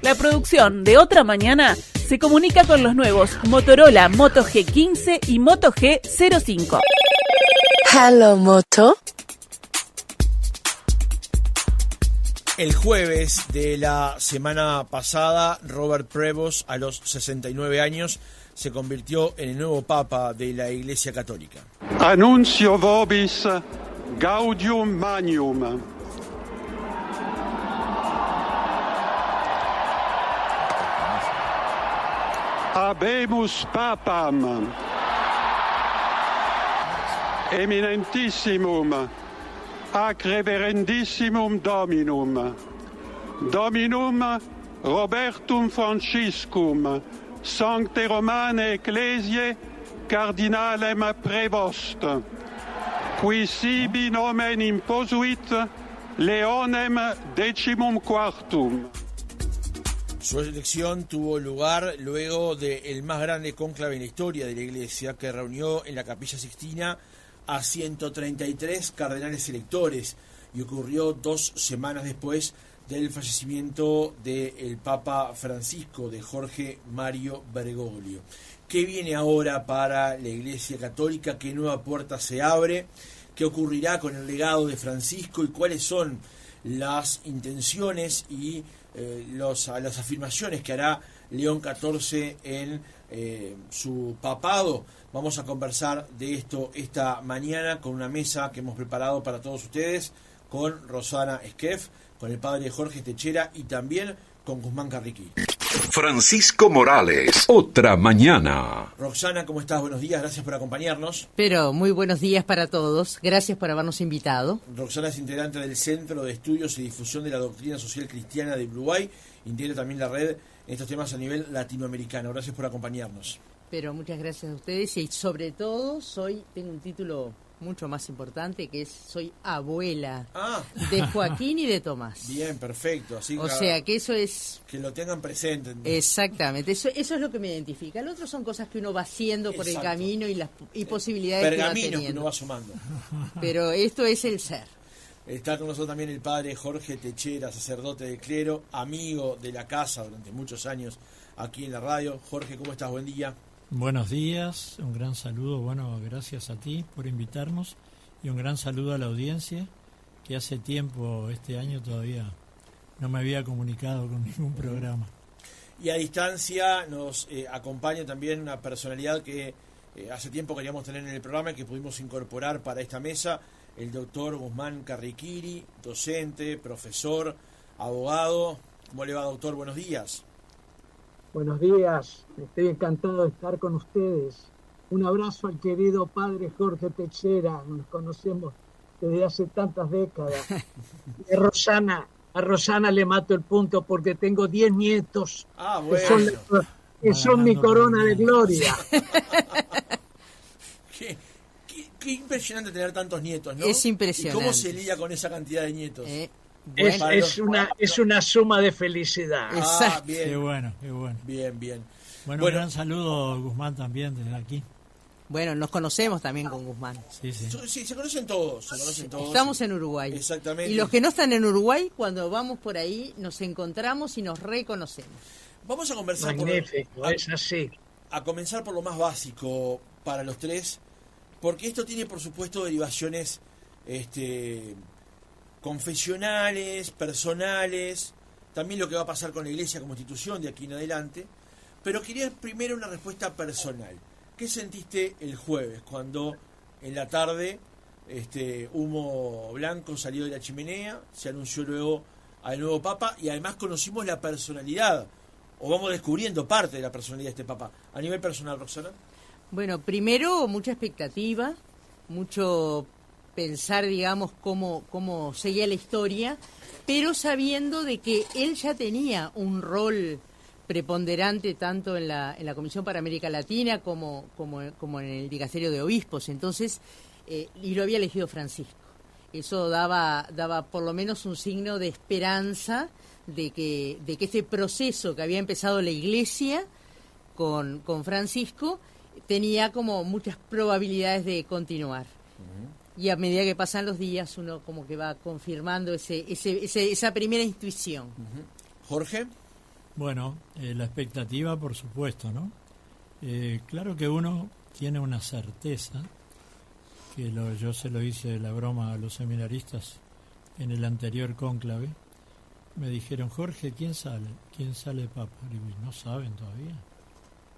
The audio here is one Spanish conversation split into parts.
La producción de Otra Mañana se comunica con los nuevos Motorola Moto G15 y Moto G05. Hello, Moto. El jueves de la semana pasada, Robert Prevost, a los 69 años, se convirtió en el nuevo Papa de la Iglesia Católica. Annuncio vobis gaudium magnum. Habemus Papam, eminentissimum, ac reverendissimum Dominum, Dominum Robertum Franciscum, Sancte Romane Ecclesiae Cardinalem Prevost, qui sibi nomen imposuit Leonem XIV. Su elección tuvo lugar luego del más grande cónclave en la historia de la Iglesia, que reunió en la Capilla Sixtina a 133 cardenales electores, y ocurrió 2 semanas después del fallecimiento del Papa Francisco, de Jorge Mario Bergoglio. ¿Qué viene ahora para la Iglesia Católica? ¿Qué nueva puerta se abre? ¿Qué ocurrirá con el legado de Francisco? ¿Y cuáles son las intenciones y las afirmaciones que hará León XIV en su papado? Vamos a conversar de esto esta mañana con una mesa que hemos preparado para todos ustedes, con Rosana Esquef, con el padre Jorge Techera y también con Guzmán Carriquí. Francisco Morales, Otra Mañana. Roxana, ¿cómo estás? Buenos días, gracias por acompañarnos. Pero muy buenos días para todos, gracias por habernos invitado. Roxana es integrante del Centro de Estudios y Difusión de la Doctrina Social Cristiana de Uruguay, integra también la red en estos temas a nivel latinoamericano. Gracias por acompañarnos. Pero muchas gracias a ustedes y sobre todo tengo un título mucho más importante, que es soy abuela de Joaquín y de Tomás. Bien, perfecto. Así o sea que eso es... Que lo tengan presente. Exactamente, eso es lo que me identifica. Lo otro son cosas que uno va haciendo por el camino y posibilidades que va teniendo. Que uno va sumando. Pero esto es el ser. Está con nosotros también el padre Jorge Techera, sacerdote de clero, amigo de la casa durante muchos años aquí en la radio. Jorge, ¿cómo estás? Buen día. Buenos días, un gran saludo, bueno, gracias a ti por invitarnos y un gran saludo a la audiencia, que hace tiempo, este año todavía no me había comunicado con ningún programa. Y a distancia nos acompaña también una personalidad que hace tiempo queríamos tener en el programa y que pudimos incorporar para esta mesa, el doctor Guzmán Carriquiri, docente, profesor, abogado. ¿Cómo le va, doctor? Buenos días. Buenos días, estoy encantado de estar con ustedes. Un abrazo al querido padre Jorge Techera, nos conocemos desde hace tantas décadas. Y a Rosana le mato el punto porque tengo 10 nietos bueno. que son mi corona de gloria. Qué impresionante tener tantos nietos, ¿no? Es impresionante. ¿Y cómo se lidia con esa cantidad de nietos? Es una suma de felicidad. Exacto. Bien. Qué bueno. Bien. Bueno, un gran saludo, Guzmán, también desde aquí. Bueno, nos conocemos también con Guzmán. Sí. Sí, se conocen todos. Estamos en Uruguay. Exactamente. Y los que no están en Uruguay, cuando vamos por ahí, nos encontramos y nos reconocemos. Vamos a conversar Magnífico, es así. A comenzar por lo más básico para los tres, porque esto tiene, por supuesto, derivaciones confesionales, personales, también lo que va a pasar con la Iglesia como institución de aquí en adelante. Pero quería primero una respuesta personal. ¿Qué sentiste el jueves cuando en la tarde humo blanco salió de la chimenea, se anunció luego al nuevo Papa y además conocimos la personalidad, o vamos descubriendo parte de la personalidad de este Papa? A nivel personal, Roxana. Bueno, primero mucha expectativa, mucho pensar, digamos, cómo seguía la historia, pero sabiendo de que él ya tenía un rol preponderante tanto en la Comisión para América Latina como en el Dicasterio de Obispos, entonces, y lo había elegido Francisco. Eso daba por lo menos un signo de esperanza de que este proceso que había empezado la Iglesia con Francisco tenía como muchas probabilidades de continuar. Y a medida que pasan los días uno como que va confirmando esa primera intuición. Jorge. Bueno, la expectativa, por supuesto, ¿no? Claro que uno tiene una certeza, que yo se lo hice la broma a los seminaristas en el anterior cónclave. Me dijeron, Jorge, ¿quién sale? ¿Quién sale Papa? Le digo, ¿no saben todavía?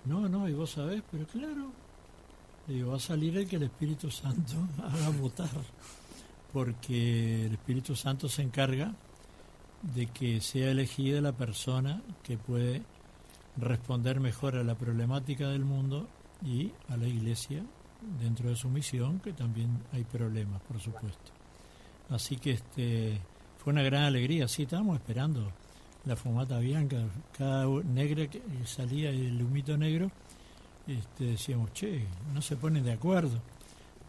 No, ¿y vos sabés? Pero claro. Le digo, va a salir el que el Espíritu Santo haga votar, porque el Espíritu Santo se encarga de que sea elegida la persona que puede responder mejor a la problemática del mundo y a la Iglesia dentro de su misión, que también hay problemas, por supuesto. Así que fue una gran alegría. Sí, estábamos esperando la fumata bianca, cada negra que salía el humito negro, decíamos, no se ponen de acuerdo.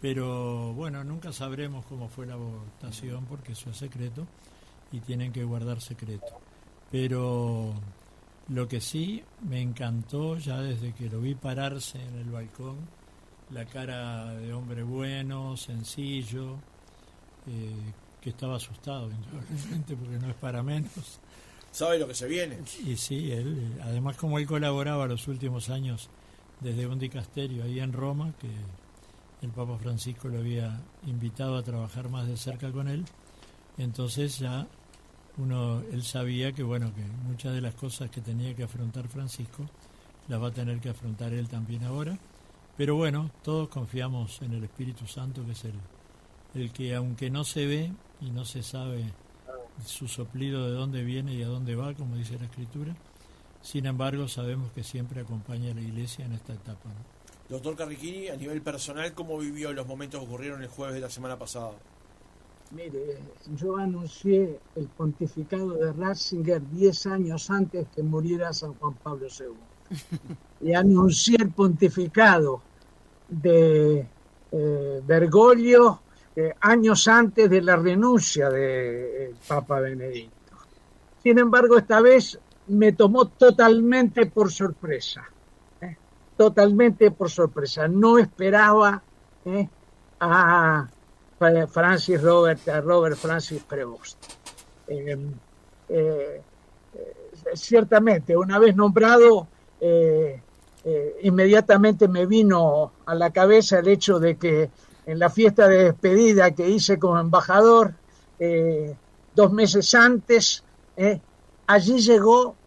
Pero bueno, nunca sabremos cómo fue la votación porque eso es secreto y tienen que guardar secreto. Pero lo que sí me encantó, ya desde que lo vi pararse en el balcón, la cara de hombre bueno, sencillo, que estaba asustado, indudablemente, porque no es para menos. ¿Sabe lo que se viene? Y sí, él, además como él colaboraba los últimos años desde un dicasterio ahí en Roma, que el Papa Francisco lo había invitado a trabajar más de cerca con él, entonces ya él sabía que bueno, que muchas de las cosas que tenía que afrontar Francisco las va a tener que afrontar él también ahora, pero bueno, todos confiamos en el Espíritu Santo, que es el que, aunque no se ve y no se sabe su soplido de dónde viene y a dónde va, como dice la Escritura, sin embargo sabemos que siempre acompaña a la Iglesia en esta etapa, ¿no? Doctor Carrichini, a nivel personal, ¿cómo vivió los momentos que ocurrieron el jueves de la semana pasada? Mire, yo anuncié el pontificado de Ratzinger 10 años antes que muriera San Juan Pablo II. Y anuncié el pontificado de Bergoglio años antes de la renuncia del Papa Benedicto. Sin embargo, esta vez me tomó totalmente por sorpresa. Totalmente por sorpresa. No esperaba a Robert Francis Prevost. Ciertamente, una vez nombrado, inmediatamente me vino a la cabeza el hecho de que en la fiesta de despedida que hice como embajador 2 meses antes, allí llegó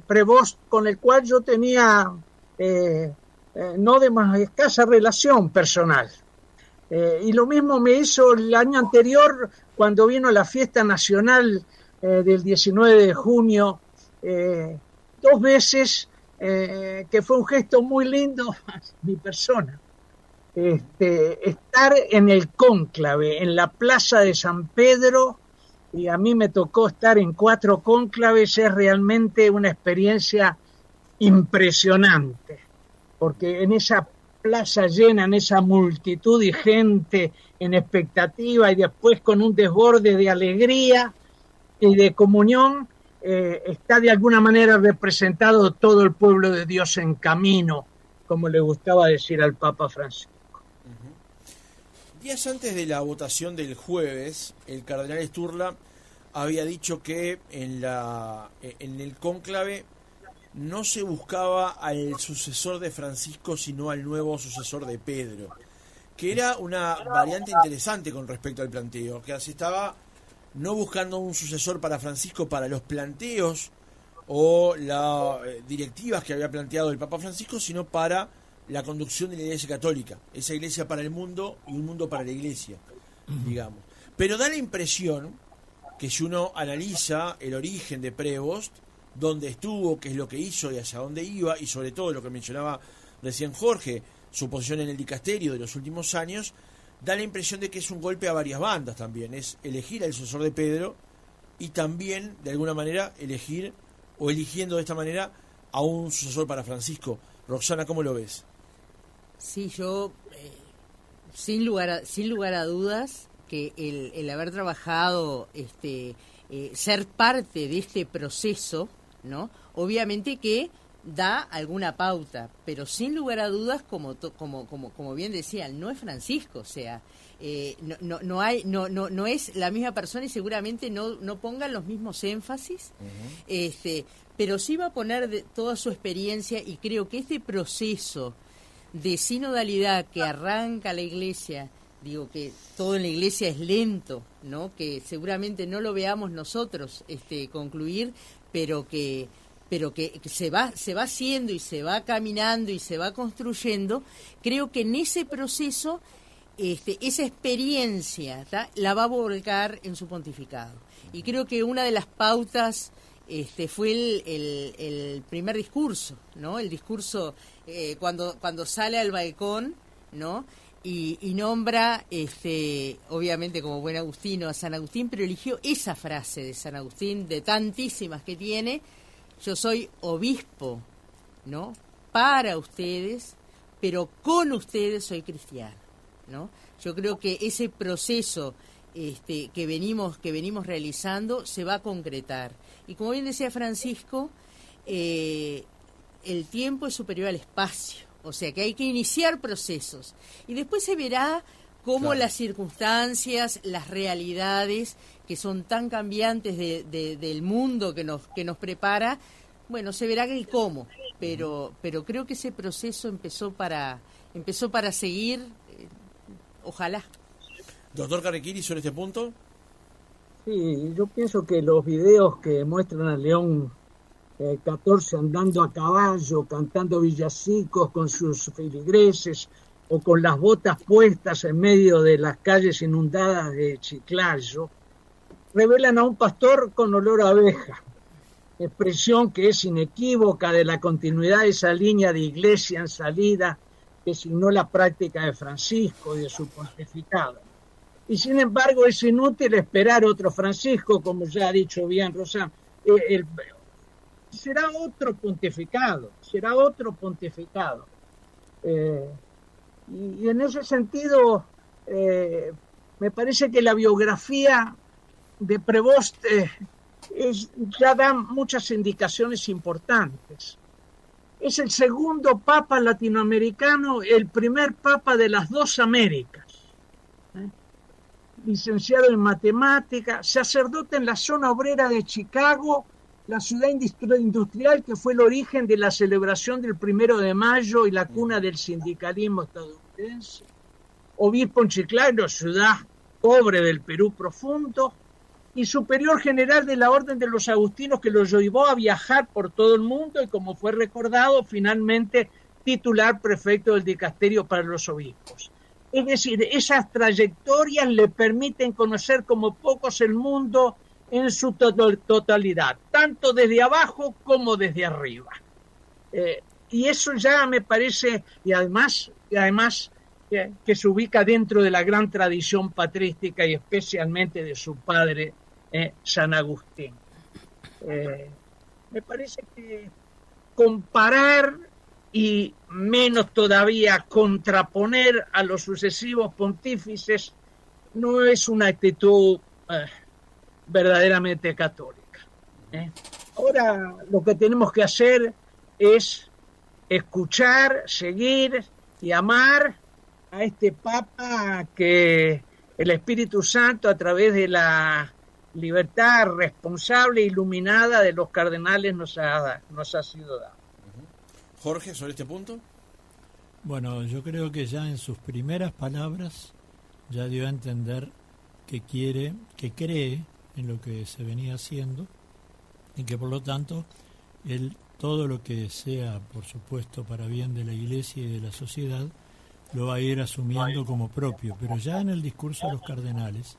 Prevost, con el cual yo tenía no de más escasa relación personal. Y lo mismo me hizo el año anterior cuando vino la fiesta nacional del 19 de junio, 2 veces, que fue un gesto muy lindo a mi persona. Estar en el cónclave, en la plaza de San Pedro, y a mí me tocó estar en 4 cónclaves, es realmente una experiencia impresionante, porque en esa plaza llena, en esa multitud y gente en expectativa y después con un desborde de alegría y de comunión, está de alguna manera representado todo el pueblo de Dios en camino, como le gustaba decir al Papa Francisco. Días antes de la votación del jueves, el cardenal Sturla había dicho que en el cónclave no se buscaba al sucesor de Francisco, sino al nuevo sucesor de Pedro, que era una variante interesante con respecto al planteo, que así estaba no buscando un sucesor para Francisco para los planteos o las directivas que había planteado el Papa Francisco, sino para la conducción de la Iglesia Católica, esa Iglesia para el mundo y un mundo para la Iglesia, digamos. Pero da la impresión que si uno analiza el origen de Prevost, dónde estuvo, qué es lo que hizo y hacia dónde iba, y sobre todo lo que mencionaba recién Jorge, su posición en el dicasterio de los últimos años, da la impresión de que es un golpe a varias bandas también, es elegir al sucesor de Pedro y también, de alguna manera, elegir o eligiendo de esta manera a un sucesor para Francisco. Roxana, ¿cómo lo ves? Sí, yo, sin lugar a dudas, que el haber trabajado, ser parte de este proceso, ¿no? Obviamente que da alguna pauta, pero sin lugar a dudas, como bien decían, no es Francisco, o sea, no es la misma persona y seguramente no pongan los mismos énfasis, pero sí va a poner toda su experiencia, y creo que este proceso de sinodalidad que arranca la Iglesia, digo que todo en la Iglesia es lento, ¿no? Que seguramente no lo veamos nosotros concluir, pero que se va haciendo y se va caminando y se va construyendo. Creo que en ese proceso esa experiencia, ¿tá?, la va a volcar en su pontificado. Y creo que una de las pautas fue el primer discurso, ¿no? El discurso cuando sale al balcón, ¿no? Y nombra, obviamente como buen agustino, a San Agustín, pero eligió esa frase de San Agustín, de tantísimas que tiene: yo soy obispo, ¿no?, para ustedes, pero con ustedes soy cristiano, ¿no? Yo creo que ese proceso que venimos realizando se va a concretar. Y como bien decía Francisco, el tiempo es superior al espacio, o sea que hay que iniciar procesos. Y después se verá cómo, claro, las circunstancias, las realidades que son tan cambiantes del mundo que nos prepara, bueno, se verá el cómo, pero creo que ese proceso empezó para seguir, ojalá. Doctor Carrequiri, sobre este punto. Sí, yo pienso que los videos que muestran a León XIV andando a caballo, cantando villancicos con sus feligreses o con las botas puestas en medio de las calles inundadas de Chiclayo, revelan a un pastor con olor a abeja, expresión que es inequívoca de la continuidad de esa línea de iglesia en salida que signó la práctica de Francisco y de su pontificado. Y sin embargo es inútil esperar otro Francisco, como ya ha dicho bien Rosán. Será otro pontificado. Y en ese sentido, me parece que la biografía de Prevost ya da muchas indicaciones importantes. Es el segundo papa latinoamericano, el primer papa de las dos Américas. Licenciado en matemática, sacerdote en la zona obrera de Chicago, la ciudad industrial que fue el origen de la celebración del 1 de mayo y la cuna del sindicalismo estadounidense, obispo en Chiclayo, ciudad pobre del Perú profundo, y superior general de la Orden de los Agustinos, que lo llevó a viajar por todo el mundo y, como fue recordado, finalmente titular prefecto del dicasterio para los obispos. Es decir, esas trayectorias le permiten conocer como pocos el mundo en su totalidad, tanto desde abajo como desde arriba. Y eso ya me parece, y además que se ubica dentro de la gran tradición patrística y especialmente de su padre, San Agustín. Me parece que comparar y menos todavía contraponer a los sucesivos pontífices no es una actitud verdaderamente católica. Ahora lo que tenemos que hacer es escuchar, seguir y amar a este Papa que el Espíritu Santo, a través de la libertad responsable e iluminada de los cardenales, nos ha sido dado. Jorge, sobre este punto. Bueno, yo creo que ya en sus primeras palabras ya dio a entender que cree en lo que se venía haciendo y que por lo tanto él, todo lo que sea, por supuesto, para bien de la Iglesia y de la sociedad, lo va a ir asumiendo como propio. Pero ya en el discurso a los cardenales,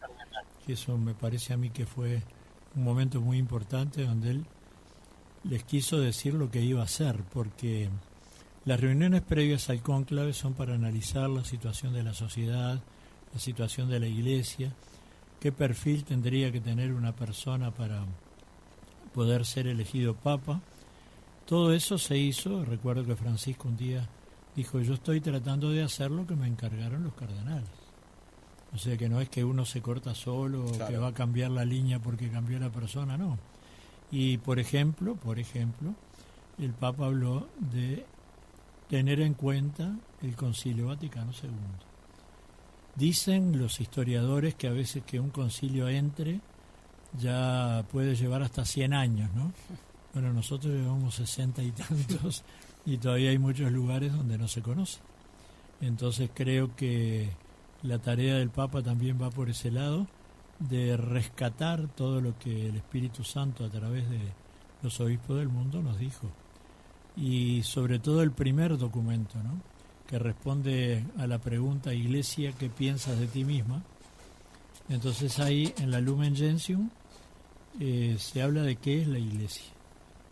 que eso me parece a mí que fue un momento muy importante donde él les quiso decir lo que iba a hacer, porque las reuniones previas al cónclave son para analizar la situación de la sociedad, la situación de la Iglesia, qué perfil tendría que tener una persona para poder ser elegido papa. Todo eso se hizo. Recuerdo que Francisco un día dijo: yo estoy tratando de hacer lo que me encargaron los cardenales. O sea que no es que uno se corta solo, claro, o que va a cambiar la línea porque cambió la persona, no. Y por ejemplo, el Papa habló de tener en cuenta el Concilio Vaticano II. Dicen los historiadores que a veces que un concilio entre ya puede llevar hasta 100 años, ¿no? Bueno, nosotros llevamos 60 y tantos y todavía hay muchos lugares donde no se conoce. Entonces creo que la tarea del Papa también va por ese lado, de rescatar todo lo que el Espíritu Santo a través de los obispos del mundo nos dijo. Y sobre todo el primer documento, ¿no?, que responde a la pregunta: Iglesia, ¿qué piensas de ti misma? Entonces ahí en la Lumen Gentium se habla de qué es la Iglesia.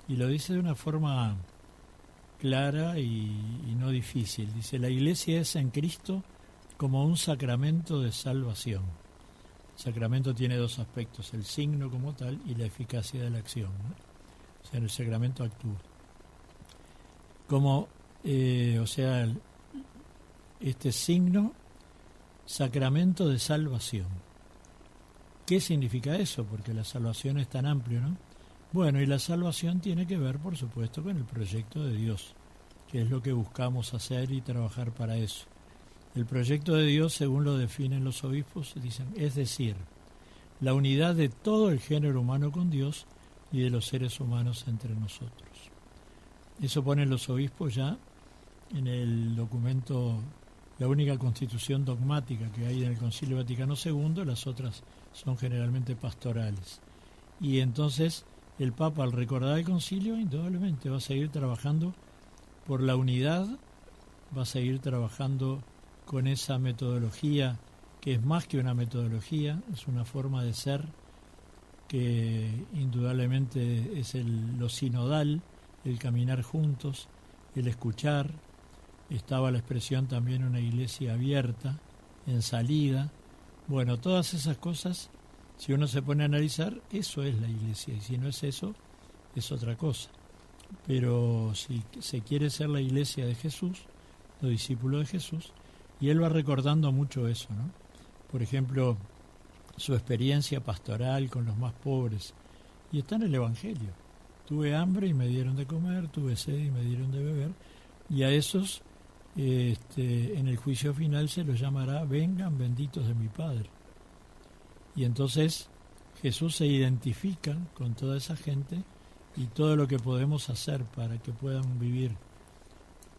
Y lo dice de una forma clara y no difícil. Dice: la Iglesia es en Cristo como un sacramento de salvación. El sacramento tiene dos aspectos: el signo como tal y la eficacia de la acción, ¿no? O sea, el sacramento actúa. Como, este signo, sacramento de salvación. ¿Qué significa eso? Porque la salvación es tan amplio, ¿no? Bueno, y la salvación tiene que ver, por supuesto, con el proyecto de Dios, que es lo que buscamos hacer y trabajar para eso. El proyecto de Dios, según lo definen los obispos, dicen, es decir, la unidad de todo el género humano con Dios y de los seres humanos entre nosotros. Eso ponen los obispos ya en el documento, la única constitución dogmática que hay en el Concilio Vaticano II, las otras son generalmente pastorales. Y entonces el Papa, al recordar el concilio, indudablemente va a seguir trabajando por la unidad, va a seguir trabajando con esa metodología que es más que una metodología, es una forma de ser que indudablemente es lo sinodal, el caminar juntos, el escuchar. Estaba la expresión también una iglesia abierta, en salida. Bueno, todas esas cosas, si uno se pone a analizar, eso es la iglesia, y si no es eso, es otra cosa. Pero si se quiere ser la iglesia de Jesús, los discípulos de Jesús, y él va recordando mucho eso, ¿no? Por ejemplo, su experiencia pastoral con los más pobres, y está en el Evangelio. Tuve hambre y me dieron de comer, tuve sed y me dieron de beber, y a esos en el juicio final se los llamará: vengan benditos de mi Padre. Y entonces Jesús se identifica con toda esa gente y todo lo que podemos hacer para que puedan vivir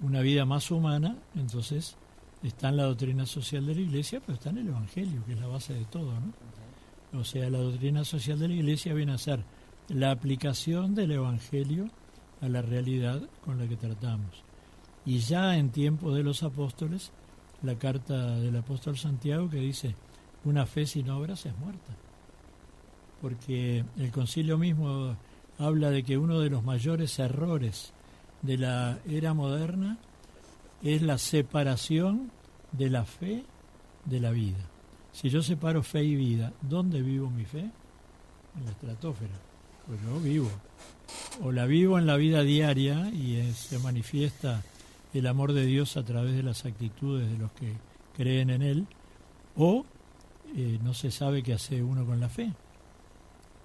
una vida más humana. Entonces está en la doctrina social de la Iglesia, pero está en el Evangelio, que es la base de todo, ¿no? O sea, la doctrina social de la Iglesia viene a ser la aplicación del Evangelio a la realidad con la que tratamos. Y ya en tiempo de los apóstoles, la carta del apóstol Santiago que dice: una fe sin obras es muerta. Porque el concilio mismo habla de que uno de los mayores errores de la era moderna es la separación de la fe de la vida. Si yo separo fe y vida, ¿dónde vivo mi fe? En la estratosfera. Pues yo vivo. O la vivo en la vida diaria y se manifiesta el amor de Dios a través de las actitudes de los que creen en Él, o no se sabe qué hace uno con la fe.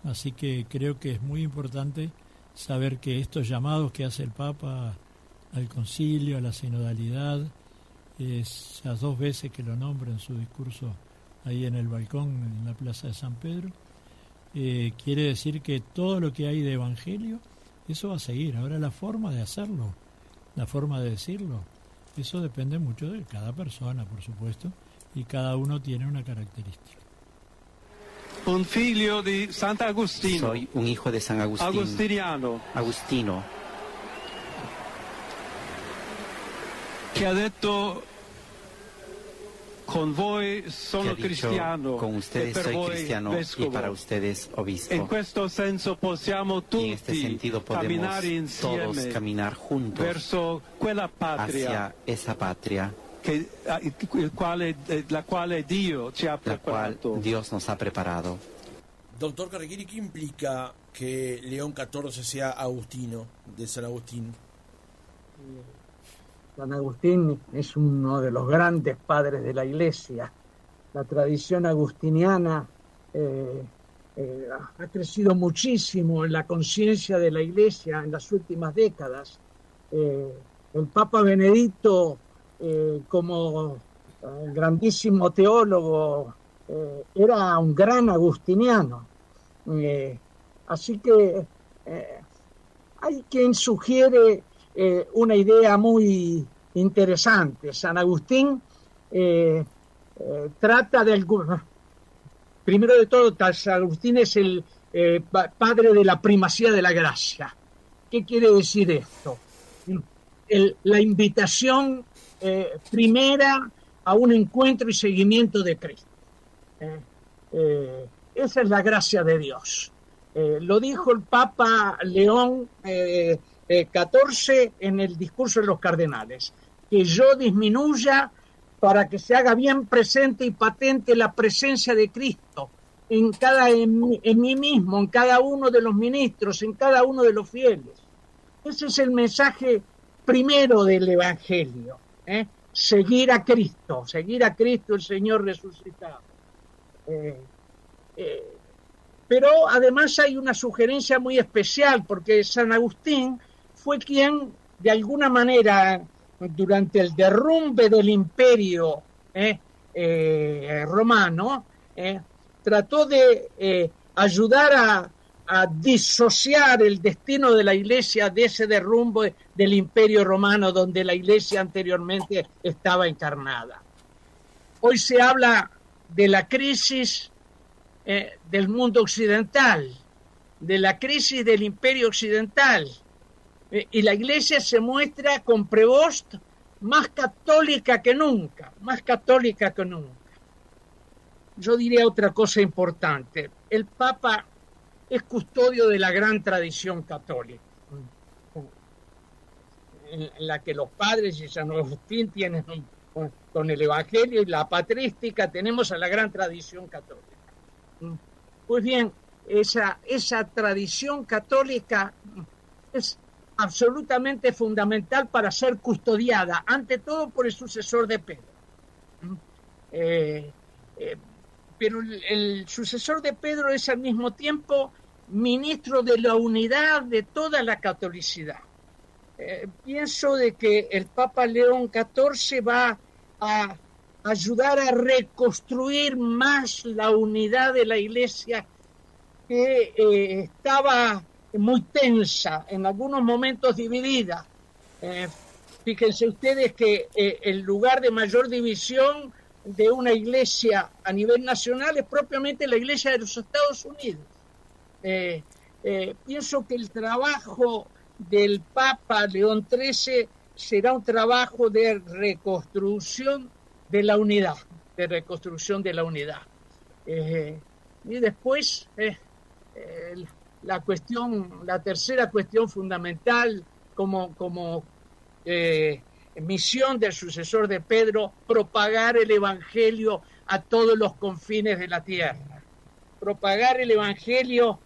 Así que creo que es muy importante saber que estos llamados que hace el Papa al concilio, a la sinodalidad, esas 2 veces que lo nombra en su discurso ahí en el balcón en la Plaza de San Pedro, quiere decir que todo lo que hay de evangelio, eso va a seguir. Ahora la forma de hacerlo, la forma de decirlo, eso depende mucho de cada persona, por supuesto, y cada uno tiene una característica. Un figlio di Sant'Agostino. Soy un hijo de San Agustín. Agustino. Che ha detto: con voi sono cristiano, con ustedes e per soy voi cristiano vescovo. y para ustedes obispo. En questo senso possiamo Y en este tutti sentido podemos camminare todos insieme caminar juntos verso quella patria hacia esa patria, la quale Dio ci ha la cual preparato. Dios nos ha preparado. Doctor Carrequiri, ¿qué implica que León XIV sea agustino, de San Agustín? San Agustín es uno de los grandes padres de la Iglesia. La tradición agustiniana ha crecido muchísimo en la conciencia de la Iglesia en las últimas décadas. El Papa Benedicto, como grandísimo teólogo, era un gran agustiniano. Así que hay quien sugiere una idea muy interesante. San Agustín trata de... Primero de todo, San Agustín es el padre de la primacía de la gracia. ¿Qué quiere decir esto? La invitación primera a un encuentro y seguimiento de Cristo. Esa es la gracia de Dios. Lo dijo el Papa León XIV en el discurso de los cardenales, que yo disminuya para que se haga bien presente y patente la presencia de Cristo en mí mismo, en cada uno de los ministros, en cada uno de los fieles. Ese es el mensaje primero del Evangelio, seguir a Cristo el Señor resucitado. Pero además hay una sugerencia muy especial, porque San Agustín fue quien, de alguna manera, durante el derrumbe del imperio romano, trató de ayudar a disociar el destino de la Iglesia de ese derrumbe del imperio romano, donde la Iglesia anteriormente estaba encarnada. Hoy se habla de la crisis del mundo occidental, de la crisis del imperio occidental, y la Iglesia se muestra con Prevost más católica que nunca. Yo diría otra cosa importante. El Papa es custodio de la gran tradición católica, en la que los padres y San Agustín tienen con el Evangelio y la patrística, tenemos a la gran tradición católica. Pues bien, esa tradición católica es absolutamente fundamental para ser custodiada, ante todo por el sucesor de Pedro. Pero el sucesor de Pedro es al mismo tiempo ministro de la unidad de toda la catolicidad. Pienso de que el Papa León XIV va a ayudar a reconstruir más la unidad de la Iglesia, que estaba muy tensa, en algunos momentos dividida. Fíjense ustedes que el lugar de mayor división de una iglesia a nivel nacional es propiamente la Iglesia de los Estados Unidos. Pienso que el trabajo del Papa León XIII será un trabajo de reconstrucción de la unidad, y después la tercera cuestión fundamental como misión del sucesor de Pedro, propagar el Evangelio a todos los confines de la tierra. Propagar el Evangelio,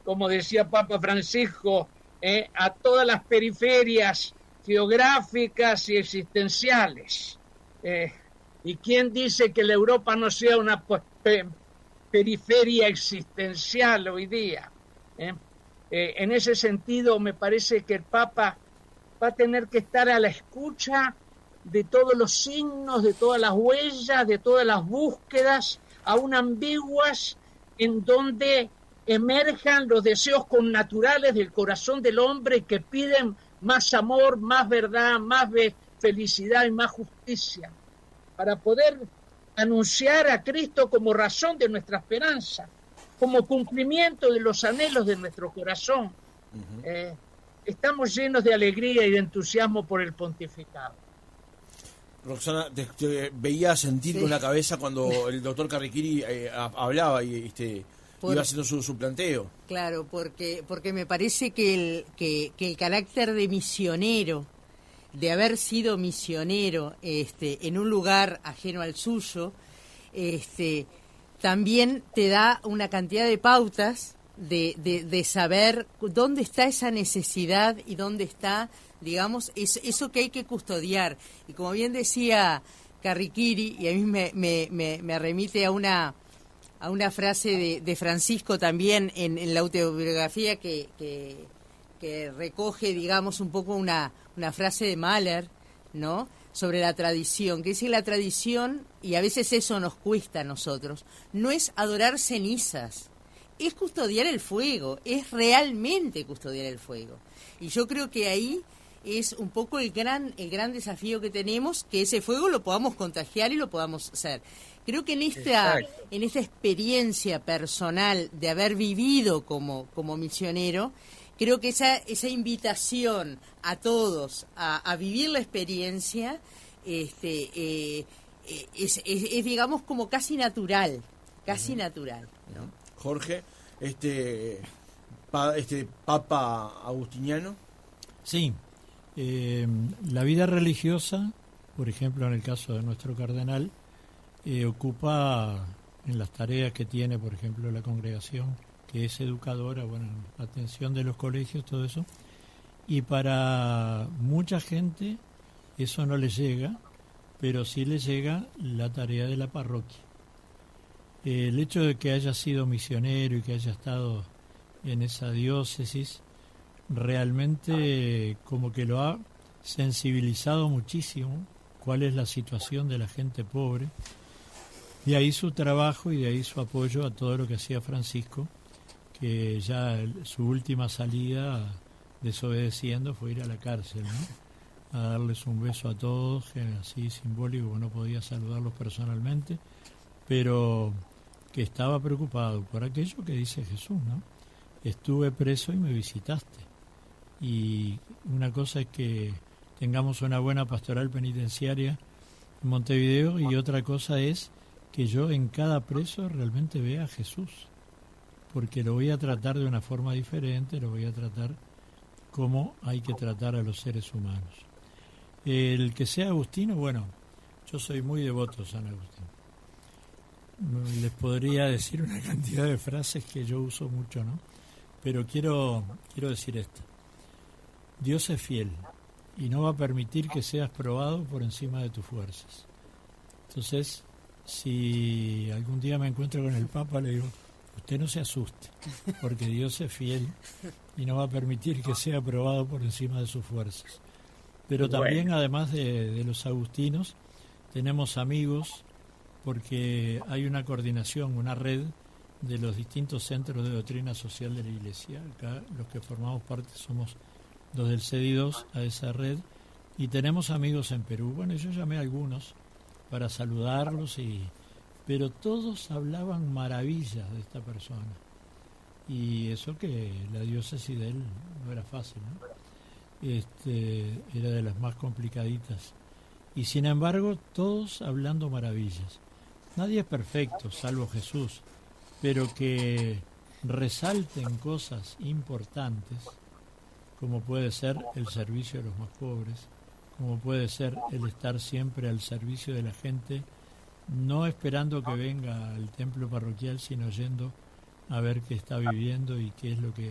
como decía Papa Francisco, a todas las periferias geográficas y existenciales. ¿Y quién dice que la Europa no sea una periferia existencial hoy día? En ese sentido, me parece que el Papa va a tener que estar a la escucha de todos los signos, de todas las huellas, de todas las búsquedas, aún ambiguas, en donde emerjan los deseos connaturales del corazón del hombre que piden más amor, más verdad, más felicidad y más justicia, para poder anunciar a Cristo como razón de nuestra esperanza, como cumplimiento de los anhelos de nuestro corazón. Estamos llenos de alegría y de entusiasmo por el pontificado. Roxana, te veía sentir con la cabeza cuando el doctor Carriquiri hablaba y iba haciendo su planteo. Claro, porque me parece que el carácter de misionero, de haber sido misionero en un lugar ajeno al suyo, también te da una cantidad de pautas de saber dónde está esa necesidad y dónde está, digamos, eso que hay que custodiar. Y como bien decía Carriquiri, y a mí me remite a una frase de Francisco también en la autobiografía que recoge, digamos, un poco una frase de Mahler, ¿no?, sobre la tradición, que dice la tradición, y a veces eso nos cuesta a nosotros, no es adorar cenizas, es custodiar el fuego, es realmente custodiar el fuego. Y yo creo que ahí es un poco el gran desafío que tenemos, que ese fuego lo podamos contagiar y lo podamos hacer. Creo que en esta experiencia personal de haber vivido como misionero, creo que esa invitación a todos a vivir la experiencia es digamos como casi natural, ¿no? Jorge, Papa agustiniano. Sí, la vida religiosa, por ejemplo, en el caso de nuestro cardenal, ocupa en las tareas que tiene, por ejemplo, la congregación, que es educadora, bueno, atención de los colegios, todo eso, y para mucha gente eso no le llega, pero sí le llega la tarea de la parroquia. El hecho de que haya sido misionero y que haya estado en esa diócesis, realmente como que lo ha sensibilizado muchísimo cuál es la situación de la gente pobre. De ahí su trabajo y de ahí su apoyo a todo lo que hacía Francisco, que ya su última salida desobedeciendo fue ir a la cárcel, ¿no?, a darles un beso a todos, así simbólico, no podía saludarlos personalmente, pero que estaba preocupado por aquello que dice Jesús, ¿no? Estuve preso y me visitaste. Y una cosa es que tengamos una buena pastoral penitenciaria en Montevideo, y otra cosa es que yo en cada preso realmente vea a Jesús, porque lo voy a tratar de una forma diferente, lo voy a tratar como hay que tratar a los seres humanos. El que sea agustino, bueno, yo soy muy devoto de San Agustín. Les podría decir una cantidad de frases que yo uso mucho, ¿no? Pero quiero decir esto. Dios es fiel y no va a permitir que seas probado por encima de tus fuerzas. Entonces, si algún día me encuentro con el Papa, le digo, usted no se asuste, porque Dios es fiel y no va a permitir que sea probado por encima de sus fuerzas. Pero también, además de los agustinos, tenemos amigos, porque hay una coordinación, una red de los distintos centros de doctrina social de la Iglesia. Acá los que formamos parte somos los del CEDI2 a esa red, y tenemos amigos en Perú. Bueno, yo llamé a algunos para saludarlos, pero todos hablaban maravillas de esta persona, y eso que la diócesis de él no era fácil, ¿no? Era de las más complicaditas, y sin embargo todos hablando maravillas. Nadie es perfecto, salvo Jesús, pero que resalten cosas importantes, como puede ser el servicio a los más pobres, como puede ser el estar siempre al servicio de la gente, no esperando que venga al templo parroquial, sino yendo a ver qué está viviendo y qué es lo que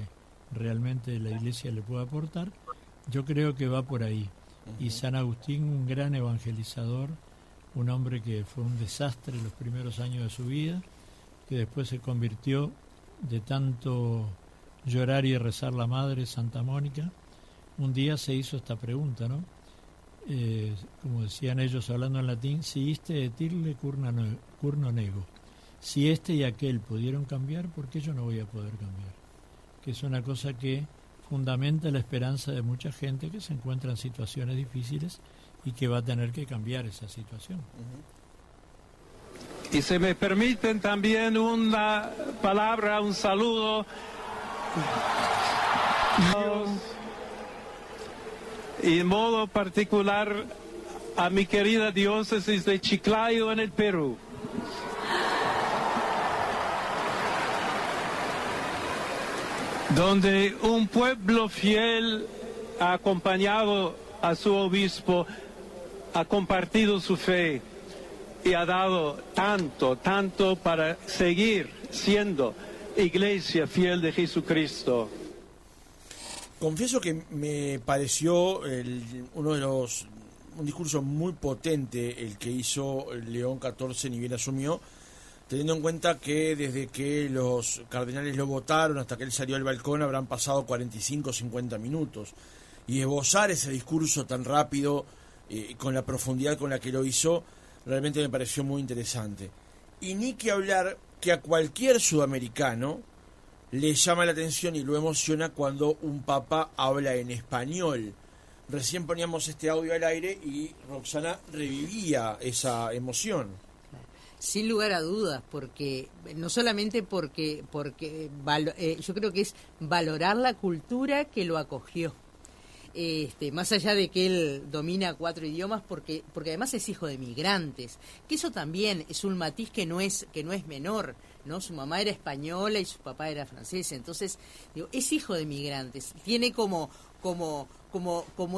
realmente la Iglesia le puede aportar. Yo creo que va por ahí. Y San Agustín, un gran evangelizador, un hombre que fue un desastre en los primeros años de su vida, que después se convirtió, de tanto llorar y rezar la Madre Santa Mónica, un día se hizo esta pregunta, ¿no? Como decían ellos hablando en latín, si iste et ille curno nego. Si este y aquel pudieron cambiar, ¿por qué yo no voy a poder cambiar? Que es una cosa que fundamenta la esperanza de mucha gente que se encuentra en situaciones difíciles y que va a tener que cambiar esa situación. Y si me permiten también una palabra, un saludo. Y en modo particular a mi querida diócesis de Chiclayo en el Perú. Donde un pueblo fiel ha acompañado a su obispo, ha compartido su fe y ha dado tanto para seguir siendo iglesia fiel de Jesucristo. Confieso que me pareció un discurso muy potente el que hizo León XIV ni bien asumió, teniendo en cuenta que desde que los cardenales lo votaron hasta que él salió al balcón habrán pasado 45 o 50 minutos. Y esbozar ese discurso tan rápido, con la profundidad con la que lo hizo, realmente me pareció muy interesante. Y ni que hablar que a cualquier sudamericano le llama la atención y lo emociona cuando un papa habla en español. Recién poníamos este audio al aire y Roxana revivía esa emoción. Sin lugar a dudas, porque no solamente porque yo creo que es valorar la cultura que lo acogió. Más allá de que él domina 4 idiomas, porque además es hijo de migrantes, que eso también es un matiz que no es menor, ¿no? Su mamá era española y su papá era francés, entonces digo, es hijo de migrantes, tiene como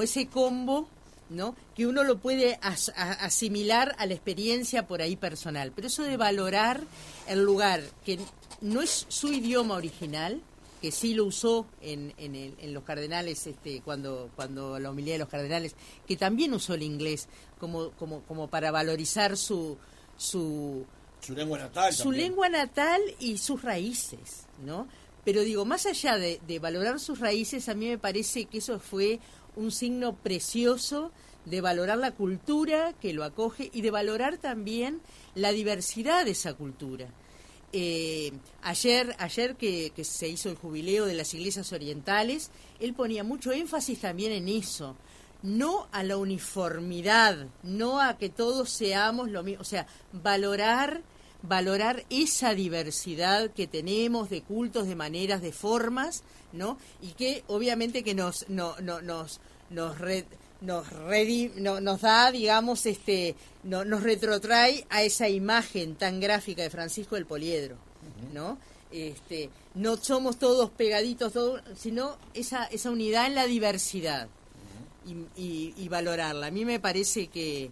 ese combo, ¿no? Que uno lo puede asimilar a la experiencia por ahí personal, pero eso de valorar el lugar que no es su idioma original, que sí lo usó en los cardenales, cuando la homilía de los cardenales, que también usó el inglés como para valorizar su lengua natal, su lengua natal y sus raíces, ¿no? Pero digo, más allá de valorar sus raíces, a mí me parece que eso fue un signo precioso de valorar la cultura que lo acoge y de valorar también la diversidad de esa cultura. Ayer que se hizo el jubileo de las iglesias orientales, él ponía mucho énfasis también en eso, no a la uniformidad, no a que todos seamos lo mismo, o sea, valorar esa diversidad que tenemos de cultos, de maneras, de formas, ¿no? Y que obviamente que nos da, digamos, nos retrotrae a esa imagen tan gráfica de Francisco del Poliedro, ¿no? No somos todos pegaditos, sino esa unidad en la diversidad y valorarla. A mí me parece que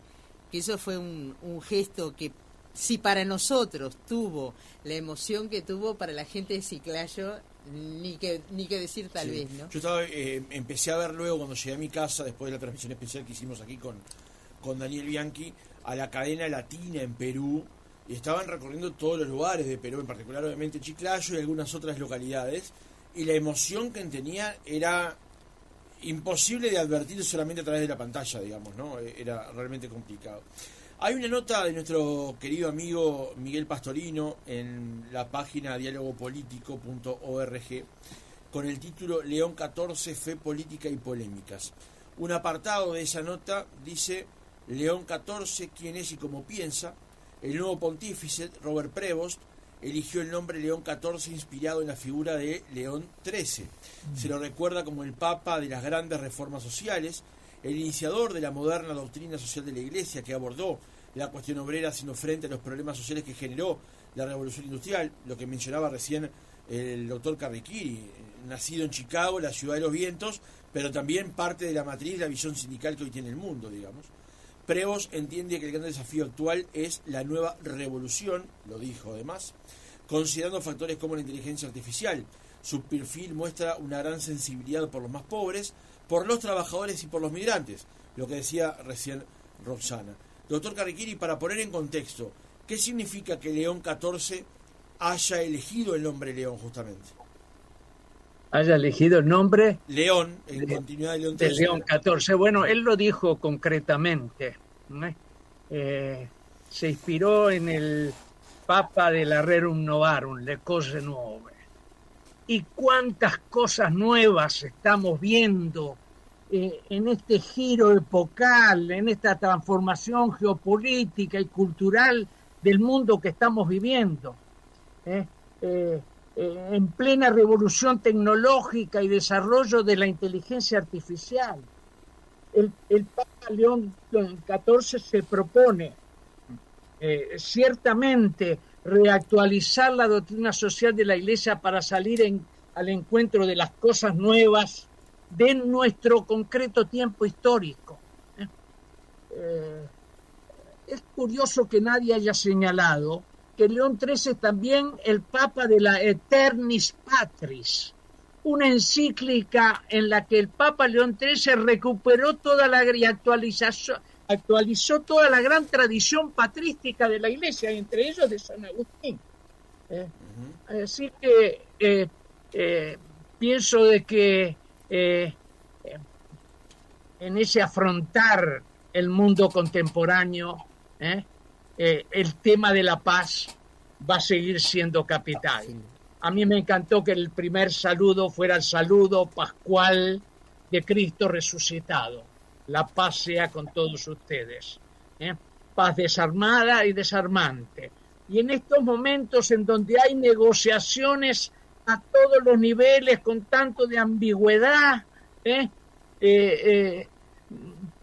eso fue un gesto que, si para nosotros tuvo la emoción que tuvo, para la gente de Chiclayo ni que decir tal vez, ¿no? Yo empecé a ver luego cuando llegué a mi casa, después de la transmisión especial que hicimos aquí con Daniel Bianchi, a la cadena latina en Perú, y estaban recorriendo todos los lugares de Perú, en particular obviamente Chiclayo y algunas otras localidades, y la emoción que tenía era imposible de advertir solamente a través de la pantalla, digamos, ¿no? Era realmente complicado. Hay una nota de nuestro querido amigo Miguel Pastorino en la página dialogopolítico.org con el título León XIV, Fe, Política y Polémicas. Un apartado de esa nota dice: León XIV, quién es y cómo piensa. El nuevo pontífice, Robert Prevost, eligió el nombre León XIV inspirado en la figura de León XIII. Se lo recuerda como el papa de las grandes reformas sociales, el iniciador de la moderna doctrina social de la Iglesia, que abordó la cuestión obrera haciendo frente a los problemas sociales que generó la revolución industrial, lo que mencionaba recién el doctor Carriquiri, nacido en Chicago, la ciudad de los vientos, pero también parte de la matriz de la visión sindical que hoy tiene el mundo, digamos. Prevost entiende que el gran desafío actual es la nueva revolución, lo dijo además, considerando factores como la inteligencia artificial. Su perfil muestra una gran sensibilidad por los más pobres, por los trabajadores y por los migrantes, lo que decía recién Roxana. Doctor Carriquiri, para poner en contexto, ¿qué significa que León XIV haya elegido el nombre León justamente? Haya elegido el nombre León, en continuidad de León XIII. De León XIV. Bueno, él lo dijo concretamente, ¿no? Se inspiró en el Papa de la Rerum Novarum, Le Cose Nuove. Y cuántas cosas nuevas estamos viendo en este giro epocal, en esta transformación geopolítica y cultural del mundo que estamos viviendo. En plena revolución tecnológica y desarrollo de la inteligencia artificial. El Papa León XIV se propone ciertamente reactualizar la doctrina social de la Iglesia para salir al encuentro de las cosas nuevas de nuestro concreto tiempo histórico. Es curioso que nadie haya señalado que León XIII es también el Papa de la Aeternis Patris, una encíclica en la que el Papa León XIII recuperó toda la actualizó toda la gran tradición patrística de la Iglesia, entre ellos de San Agustín. Así que pienso de que en ese afrontar el mundo contemporáneo, el tema de la paz va a seguir siendo capital. A mí me encantó que el primer saludo fuera el saludo pascual de Cristo resucitado. La paz sea con todos ustedes. Paz desarmada y desarmante. Y en estos momentos en donde hay negociaciones a todos los niveles con tanto de ambigüedad,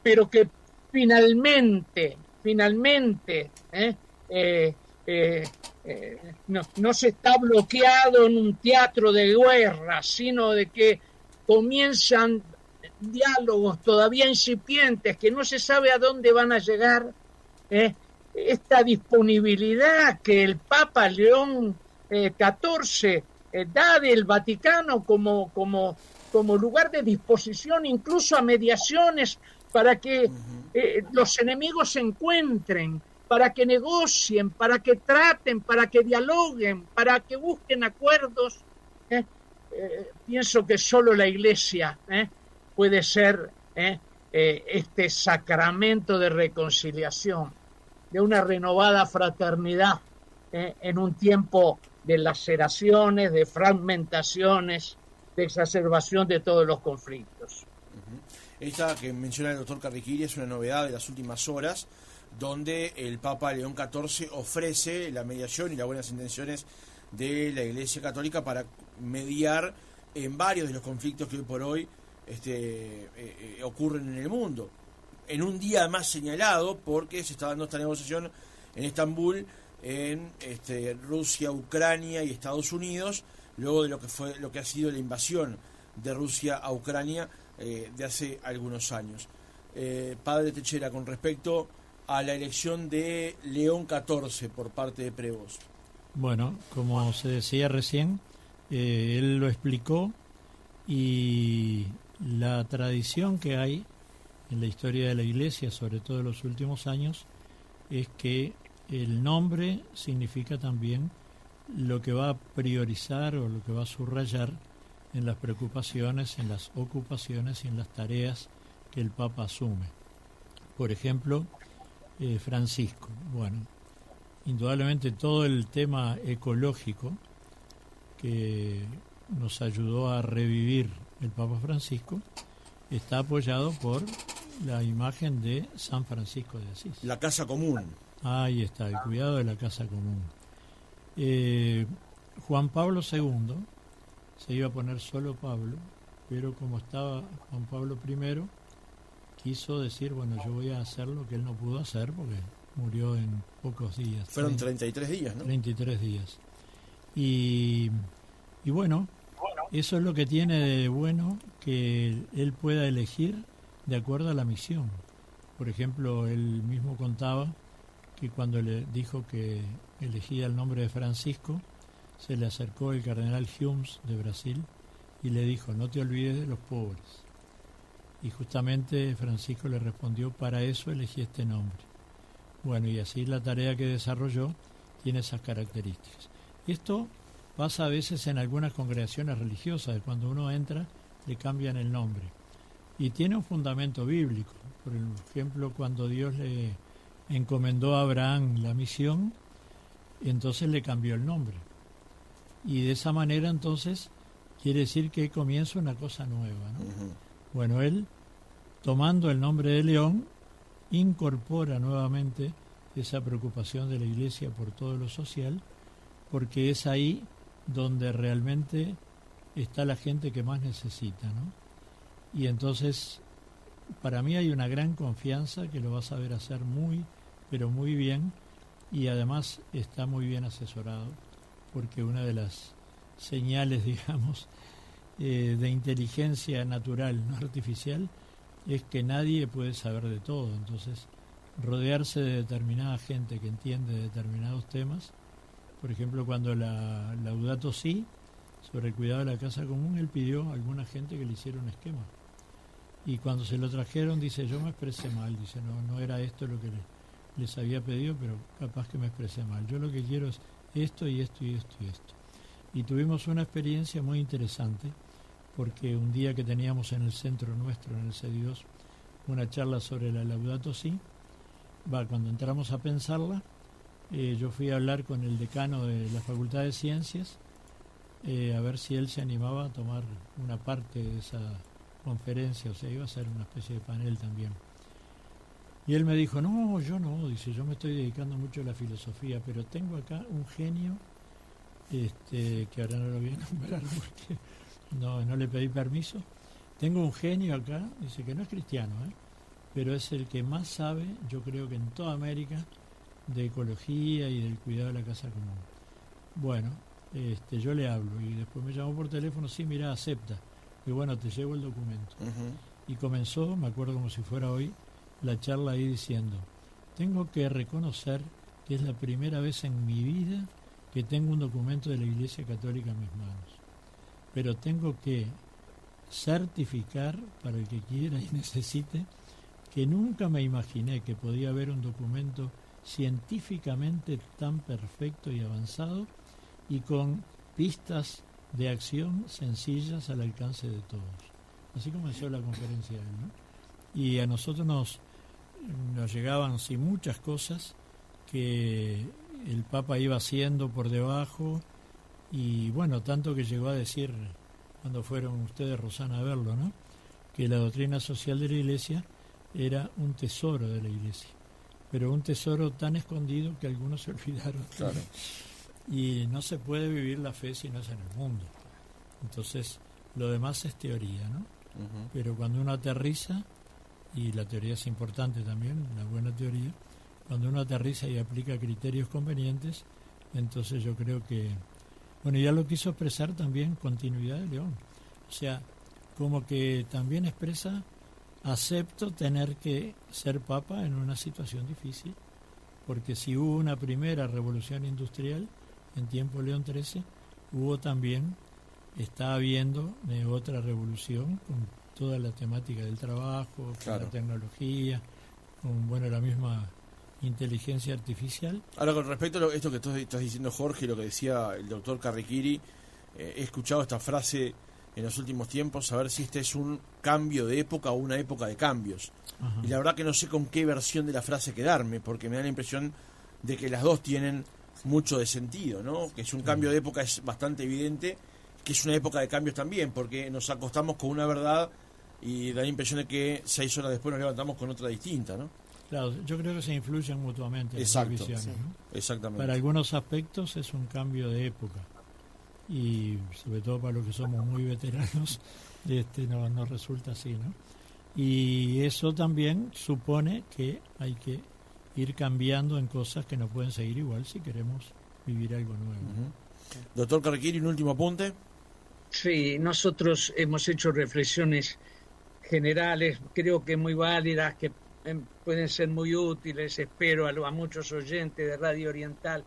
pero que finalmente no se está bloqueado en un teatro de guerra, sino de que comienzan diálogos todavía incipientes que no se sabe a dónde van a llegar. Esta disponibilidad que el Papa León XIV da del Vaticano como lugar de disposición, incluso a mediaciones, para que los enemigos se encuentren, para que negocien, para que traten, para que dialoguen, para que busquen acuerdos. Pienso que solo la Iglesia puede ser este sacramento de reconciliación, de una renovada fraternidad en un tiempo de laceraciones, de fragmentaciones, de exacerbación de todos los conflictos. Esta que menciona el doctor Carriquiri es una novedad de las últimas horas, donde el Papa León XIV ofrece la mediación y las buenas intenciones de la Iglesia Católica para mediar en varios de los conflictos que hoy por hoy ocurren en el mundo. En un día más señalado, porque se está dando esta negociación en Estambul, en Rusia, Ucrania y Estados Unidos, luego de lo que ha sido la invasión de Rusia a Ucrania de hace algunos años. Padre Techera, con respecto a la elección de León XIV por parte de Prevost. Bueno, como se decía recién, él lo explicó, y la tradición que hay en la historia de la Iglesia, sobre todo en los últimos años, es que el nombre significa también lo que va a priorizar o lo que va a subrayar en las preocupaciones, en las ocupaciones y en las tareas que el Papa asume. Por ejemplo, Francisco. Bueno, indudablemente todo el tema ecológico que nos ayudó a revivir el Papa Francisco está apoyado por la imagen de San Francisco de Asís. La casa común. Ahí está, el cuidado de la casa común. Juan Pablo II se iba a poner solo Pablo, pero como estaba Juan Pablo I, quiso decir, bueno, yo voy a hacer lo que él no pudo hacer porque murió en pocos días. Fueron 33 días, ¿no? 33 días. Y bueno, eso es lo que tiene de bueno, que él pueda elegir de acuerdo a la misión. Por ejemplo, él mismo contaba que cuando le dijo que elegía el nombre de Francisco, se le acercó el cardenal Humes de Brasil y le dijo, no te olvides de los pobres. Y justamente Francisco le respondió, para eso elegí este nombre. Bueno, y así la tarea que desarrolló tiene esas características. Esto pasa a veces en algunas congregaciones religiosas, cuando uno entra le cambian el nombre. Y tiene un fundamento bíblico. Por ejemplo, cuando Dios le encomendó a Abraham la misión, entonces le cambió el nombre. Y de esa manera entonces quiere decir que comienza una cosa nueva, ¿no? Uh-huh. Bueno, él, tomando el nombre de León, incorpora nuevamente esa preocupación de la Iglesia por todo lo social, porque es ahí donde realmente está la gente que más necesita, ¿no? Y entonces, para mí hay una gran confianza que lo va a saber hacer muy, pero muy bien, y además está muy bien asesorado, porque una de las señales, digamos, de inteligencia natural, no artificial, es que nadie puede saber de todo. Entonces, rodearse de determinada gente que entiende determinados temas. Por ejemplo, cuando la Laudato Si, sobre el cuidado de la casa común, él pidió a alguna gente que le hiciera un esquema. Y cuando se lo trajeron, dice, yo me expresé mal, dice, no era esto lo que les había pedido, pero capaz que me expresé mal. Yo lo que quiero es esto y esto y esto y esto. Y tuvimos una experiencia muy interesante, porque un día que teníamos en el centro nuestro, en el CEDIOS, una charla sobre la Laudato Si, cuando entramos a pensarla, yo fui a hablar con el decano de la Facultad de Ciencias, a ver si él se animaba a tomar una parte de esa conferencia, o sea, iba a ser una especie de panel también. Y él me dijo, no, yo no, dice, yo me estoy dedicando mucho a la filosofía, pero tengo acá un genio, que ahora no lo voy a nombrar porque no le pedí permiso. Tengo un genio acá, dice que no es cristiano, pero es el que más sabe, yo creo que en toda América, de ecología y del cuidado de la casa común. Bueno, yo le hablo y después me llamó por teléfono, sí, mira, acepta. Y bueno, te llevo el documento. Y comenzó, me acuerdo como si fuera hoy, la charla ahí diciendo, tengo que reconocer que es la primera vez en mi vida que tengo un documento de la Iglesia Católica en mis manos. Pero tengo que certificar, para el que quiera y necesite, que nunca me imaginé que podía haber un documento científicamente tan perfecto y avanzado y con pistas de acción sencillas al alcance de todos. Así comenzó la conferencia de él, ¿no? Y a nosotros nos llegaban muchas cosas que el Papa iba haciendo por debajo, y bueno, tanto que llegó a decir, cuando fueron ustedes, Rosana, a verlo, ¿no?, que la doctrina social de la Iglesia era un tesoro de la Iglesia, pero un tesoro tan escondido que algunos se olvidaron. Claro. Y no se puede vivir la fe si no es en el mundo. Entonces, lo demás es teoría, ¿no? Pero cuando uno aterriza, y la teoría es importante también, una buena teoría, cuando uno aterriza y aplica criterios convenientes, entonces yo creo que, bueno, ya lo quiso expresar también Continuidad de León. O sea, como que también expresa, acepto tener que ser papa en una situación difícil, porque si hubo una primera revolución industrial en tiempo de León XIII, hubo también, está habiendo otra revolución con toda la temática del trabajo, con la tecnología, con la misma inteligencia artificial. Ahora, con respecto a esto que tú estás diciendo, Jorge, lo que decía el doctor Carriquiri, he escuchado esta frase en los últimos tiempos, a ver si este es un cambio de época o una época de cambios. Ajá. Y la verdad que no sé con qué versión de la frase quedarme, porque me da la impresión de que las dos tienen mucho de sentido, ¿no? Que es un cambio de época, es bastante evidente, que es una época de cambios también, porque nos acostamos con una verdad y da la impresión de que 6 horas después nos levantamos con otra distinta, ¿no? Claro, yo creo que se influyen mutuamente las visiones, ¿no? Exactamente. Para algunos aspectos es un cambio de época, y sobre todo para los que somos muy veteranos, nos resulta así, ¿no? Y eso también supone que hay que ir cambiando en cosas que no pueden seguir igual si queremos vivir algo nuevo. Doctor Carriquiri, un último apunte. Sí, nosotros hemos hecho reflexiones generales, creo que muy válidas, que pueden ser muy útiles, espero, a muchos oyentes de Radio Oriental,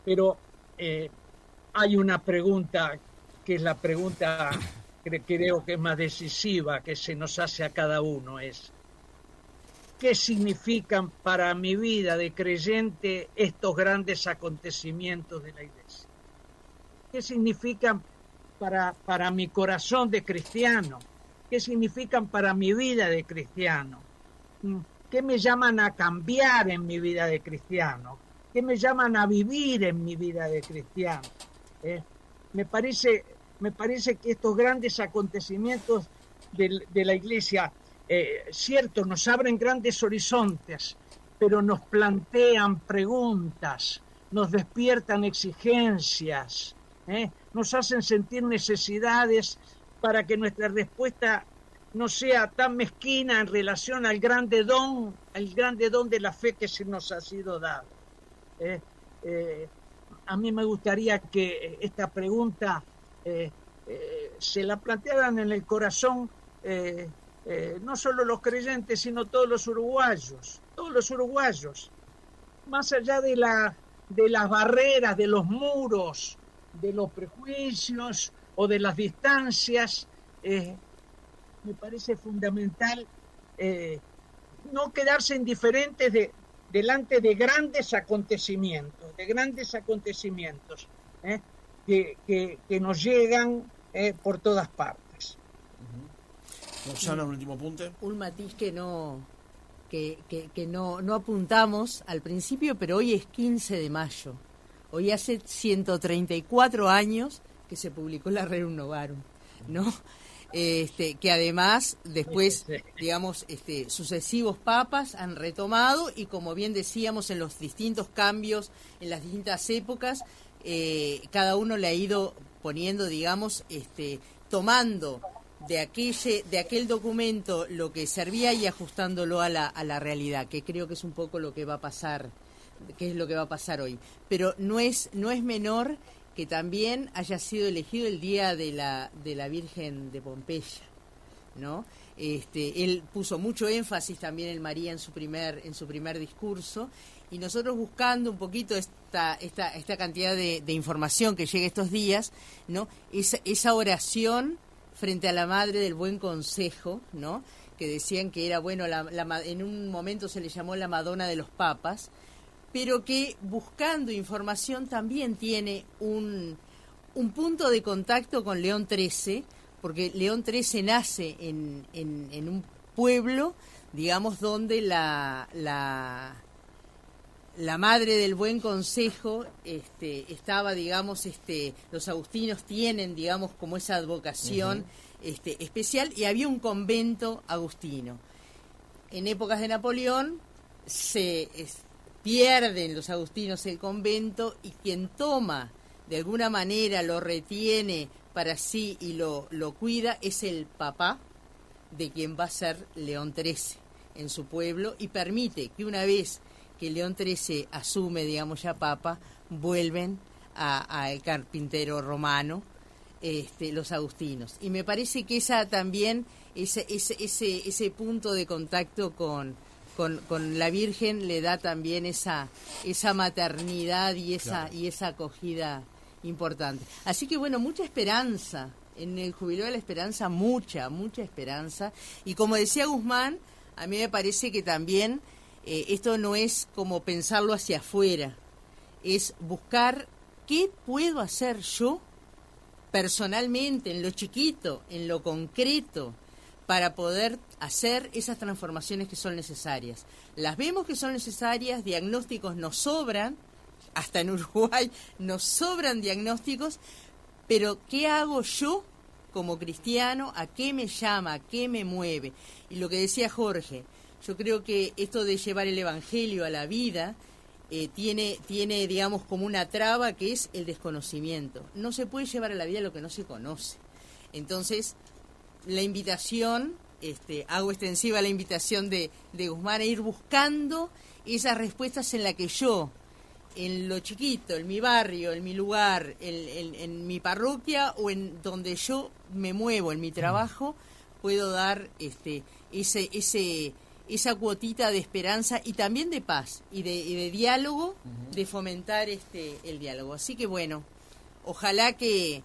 pero hay una pregunta que es la pregunta que creo que es más decisiva, que se nos hace a cada uno, es ¿qué significan para mi vida de creyente estos grandes acontecimientos de la Iglesia? ¿Qué significan para mi corazón de cristiano? ¿Qué significan para mi vida de cristiano? ¿Qué me llaman a cambiar en mi vida de cristiano? ¿Qué me llaman a vivir en mi vida de cristiano? Me parece que estos grandes acontecimientos de la Iglesia, cierto, nos abren grandes horizontes, pero nos plantean preguntas, nos despiertan exigencias, nos hacen sentir necesidades para que nuestra respuesta no sea tan mezquina en relación al grande don de la fe que se nos ha sido dado. A mí me gustaría que esta pregunta se la plantearan en el corazón no solo los creyentes, sino todos los uruguayos, más allá de las barreras, de los muros, de los prejuicios o de las distancias. me parece fundamental no quedarse indiferentes delante de grandes acontecimientos, que nos llegan por todas partes. Roxana, un último apunte. Un matiz que no apuntamos al principio, pero hoy es 15 de mayo. Hoy hace 134 años que se publicó la Rerum Novarum, ¿no? Que además después, digamos, sucesivos papas han retomado, y como bien decíamos, en los distintos cambios, en las distintas épocas, cada uno le ha ido poniendo, digamos, tomando de aquel documento lo que servía y ajustándolo a la realidad, que creo que es un poco lo que va a pasar, hoy. Pero no es menor que también haya sido elegido el día de la Virgen de Pompeya, ¿no? Él puso mucho énfasis también en María en su primer discurso, y nosotros buscando un poquito esta cantidad de información que llega estos días, ¿no? Esa oración frente a la Madre del Buen Consejo, ¿no? Que decían que era, bueno, en un momento se le llamó la Madonna de los Papas, pero que buscando información también tiene un punto de contacto con León XIII, porque León XIII nace en un pueblo, digamos, donde la Madre del Buen Consejo estaba, digamos, los agustinos tienen, digamos, como esa advocación especial, y había un convento agustino. En épocas de Napoleón pierden los agustinos el convento, y quien toma, de alguna manera lo retiene para sí y lo cuida, es el papá de quien va a ser León XIII en su pueblo, y permite que una vez que León XIII asume, digamos, ya papa, vuelven al carpintero romano los agustinos. Y me parece que esa también, ese punto de contacto con la Virgen le da también esa maternidad y esa acogida importante. Así que bueno, mucha esperanza. En el Jubileo de la Esperanza, mucha esperanza. Y como decía Guzmán, a mí me parece que también esto no es como pensarlo hacia afuera, es buscar qué puedo hacer yo personalmente, en lo chiquito, en lo concreto, para poder hacer esas transformaciones que son necesarias. Las vemos que son necesarias, diagnósticos nos sobran, hasta en Uruguay nos sobran diagnósticos, pero ¿qué hago yo como cristiano? ¿A qué me llama? ¿A qué me mueve? Y lo que decía Jorge, yo creo que esto de llevar el Evangelio a la vida tiene, digamos, como una traba, que es el desconocimiento. No se puede llevar a la vida lo que no se conoce. Entonces, la invitación, hago extensiva la invitación de Guzmán a ir buscando esas respuestas en las que yo, en lo chiquito, en mi barrio, en mi lugar, en mi parroquia, o en donde yo me muevo, en mi trabajo, puedo dar esa cuotita de esperanza y también de paz y de diálogo, de fomentar el diálogo. Así que bueno, ojalá que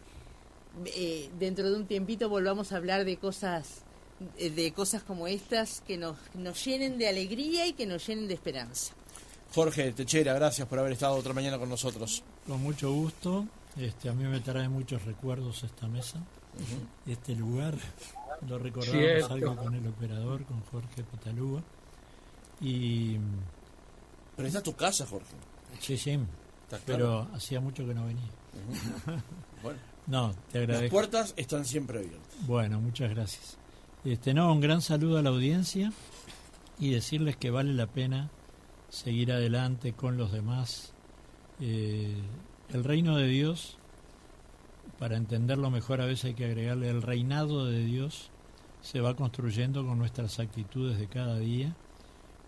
dentro de un tiempito volvamos a hablar de cosas como estas, que nos llenen de alegría y que nos llenen de esperanza. Jorge Techera, gracias por haber estado otra mañana con nosotros. Con mucho gusto. A mí me trae muchos recuerdos esta mesa, este lugar. Lo recordamos algo con el operador, con Jorge Petalúa. Pero esta es tu casa, Jorge. Sí, pero hacía mucho que no venía. Bueno, no, te agradezco. Las puertas están siempre abiertas. Bueno, muchas gracias. Un gran saludo a la audiencia y decirles que vale la pena seguir adelante con los demás. El reino de Dios, para entenderlo mejor, a veces hay que agregarle el reinado de Dios, se va construyendo con nuestras actitudes de cada día,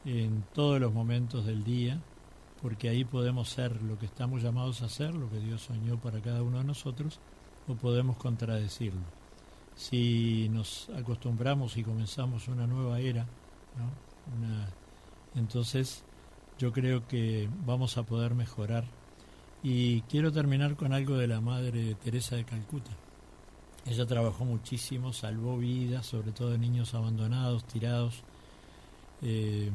en todos los momentos del día, porque ahí podemos ser lo que estamos llamados a ser, lo que Dios soñó para cada uno de nosotros, o podemos contradecirlo. Si nos acostumbramos y comenzamos una nueva era, ¿no? Entonces yo creo que vamos a poder mejorar. Y quiero terminar con algo de la Madre Teresa de Calcuta. Ella trabajó muchísimo, salvó vidas, sobre todo de niños abandonados, tirados. Y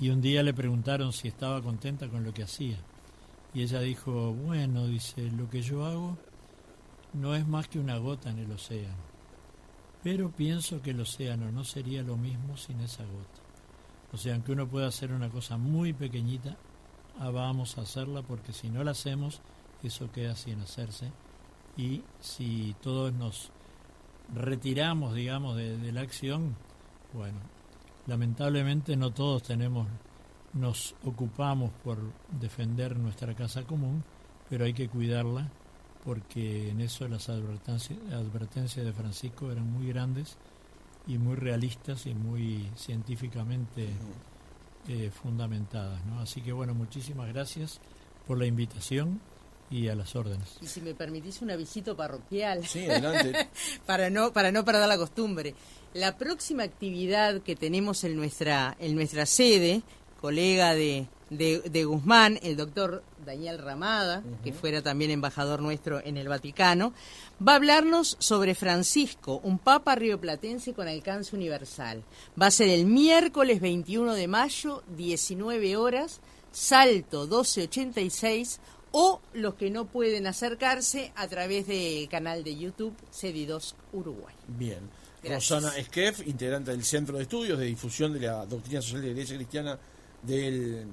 un día le preguntaron si estaba contenta con lo que hacía. Y ella dijo, bueno, dice, lo que yo hago no es más que una gota en el océano. Pero pienso que el océano no sería lo mismo sin esa gota. O sea, aunque uno pueda hacer una cosa muy pequeñita, vamos a hacerla, porque si no la hacemos, eso queda sin hacerse. Y si todos nos retiramos, digamos, de la acción, bueno, lamentablemente no todos nos ocupamos por defender nuestra casa común, pero hay que cuidarla, porque en eso las advertencias de Francisco eran muy grandes y muy realistas y muy científicamente fundamentadas, ¿no? Así que bueno, muchísimas gracias por la invitación y a las órdenes. Y si me permitís un avisito parroquial. Sí, adelante. para no perder la costumbre. La próxima actividad que tenemos en nuestra sede, colega de Guzmán, el doctor Daniel Ramada, que fuera también embajador nuestro en el Vaticano, va a hablarnos sobre Francisco, un papa rioplatense con alcance universal. Va a ser el miércoles 21 de mayo, 19 horas, Salto 1286, o los que no pueden acercarse a través del canal de YouTube CD2 Uruguay. Bien. Gracias. Rosana Esquef, integrante del Centro de Estudios de Difusión de la Doctrina Social de la Iglesia Cristiana, de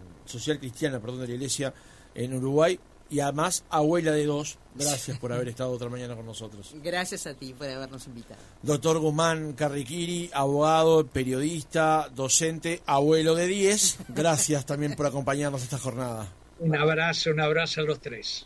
la Iglesia en Uruguay, y además abuela de 2. Gracias por haber estado otra mañana con nosotros. Gracias a ti por habernos invitado. Doctor Guzmán Carriquiri, abogado, periodista, docente, abuelo de 10. Gracias también por acompañarnos esta jornada. Un abrazo a los tres.